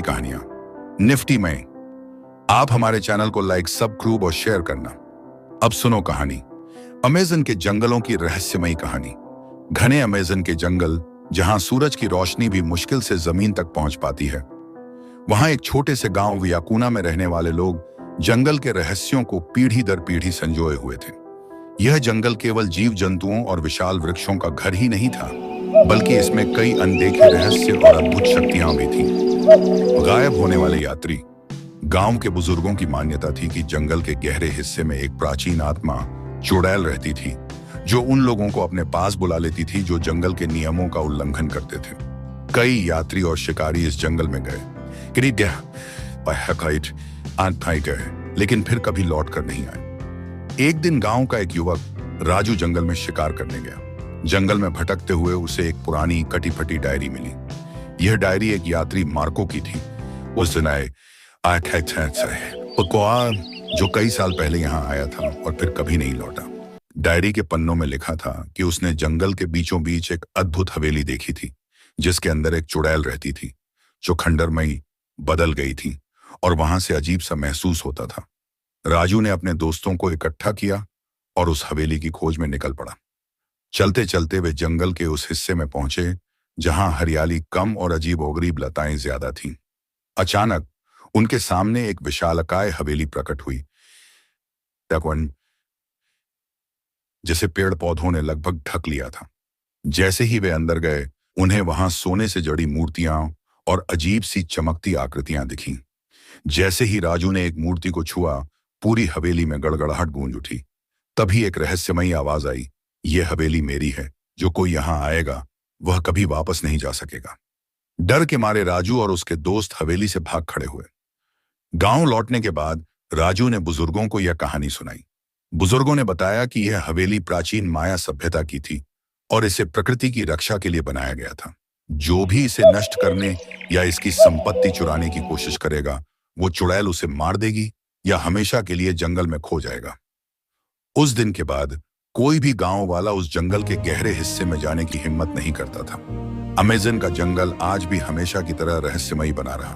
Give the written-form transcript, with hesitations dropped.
कहानियां निफ्टी में। आप हमारे चैनल को लाइक, सब्सक्राइब और शेयर करना। अब सुनो कहानी, अमेज़न के जंगलों की रहस्यमयी कहानी। घने अमेज़न के जंगल, जहां सूरज की रोशनी भी मुश्किल से जमीन तक पहुंच पाती है, वहां एक छोटे से गांव वियाकुना में रहने वाले लोग जंगल के रहस्यों को पीढ़ी दर पीढ़ी संजोए हुए थे। यह जंगल केवल जीव जंतुओं और विशाल वृक्षों का घर ही नहीं था, बल्कि इसमें कई अनदेखे रहस्य और अद्भुत शक्तियां भी थीं। गायब होने वाले यात्री। गांव के बुजुर्गों की मान्यता थी कि जंगल के गहरे हिस्से में एक प्राचीन आत्मा चुड़ैल रहती थी, जो उन लोगों को अपने पास बुला लेती थी जो जंगल के नियमों का उल्लंघन करते थे। कई यात्री और शिकारी इस जंगल में गए, लेकिन फिर कभी लौट कर नहीं आए। एक दिन गांव का एक युवक राजू जंगल में शिकार करने गया। जंगल में भटकते हुए उसे एक पुरानी कटी फटी डायरी मिली। यह डायरी एक यात्री मार्को की थी। उस दिन जो कई साल पहले यहाँ आया था और फिर कभी नहीं लौटा। डायरी के पन्नों में लिखा था कि उसने जंगल के बीचों बीच एक अद्भुत हवेली देखी थी, जिसके अंदर एक चुड़ैल रहती थी, जो खंडरमई बदल गई थी और वहां से अजीब सा महसूस होता था। राजू ने अपने दोस्तों को इकट्ठा किया और उस हवेली की खोज में निकल पड़ा। चलते चलते वे जंगल के उस हिस्से में पहुंचे जहां हरियाली कम और अजीब-ओ-गरीब लताएं ज्यादा थीं। अचानक उनके सामने एक विशालकाय हवेली प्रकट हुई, जिसे पेड़ पौधों ने लगभग ढक लिया था। जैसे ही वे अंदर गए, उन्हें वहां सोने से जड़ी मूर्तियां और अजीब सी चमकती आकृतियां दिखीं। जैसे ही राजू ने एक मूर्ति को छुआ, पूरी हवेली में गड़गड़ाहट गूंज उठी। तभी एक रहस्यमयी आवाज आई, यह हवेली मेरी है, जो कोई यहां आएगा वह कभी वापस नहीं जा सकेगा। डर के मारे राजू और उसके दोस्त हवेली से भाग खड़े हुए। गांव लौटने के बाद राजू ने बुजुर्गों को यह कहानी सुनाई। बुजुर्गों ने बताया कि यह हवेली प्राचीन माया सभ्यता की थी और इसे प्रकृति की रक्षा के लिए बनाया गया था। जो भी इसे नष्ट करने या इसकी संपत्ति चुराने की कोशिश करेगा, वो चुड़ैल उसे मार देगी या हमेशा के लिए जंगल में खो जाएगा। उस दिन के बाद कोई भी गांव वाला उस जंगल के गहरे हिस्से में जाने की हिम्मत नहीं करता था। अमेज़न का जंगल आज भी हमेशा की तरह रहस्यमयी बना रहा।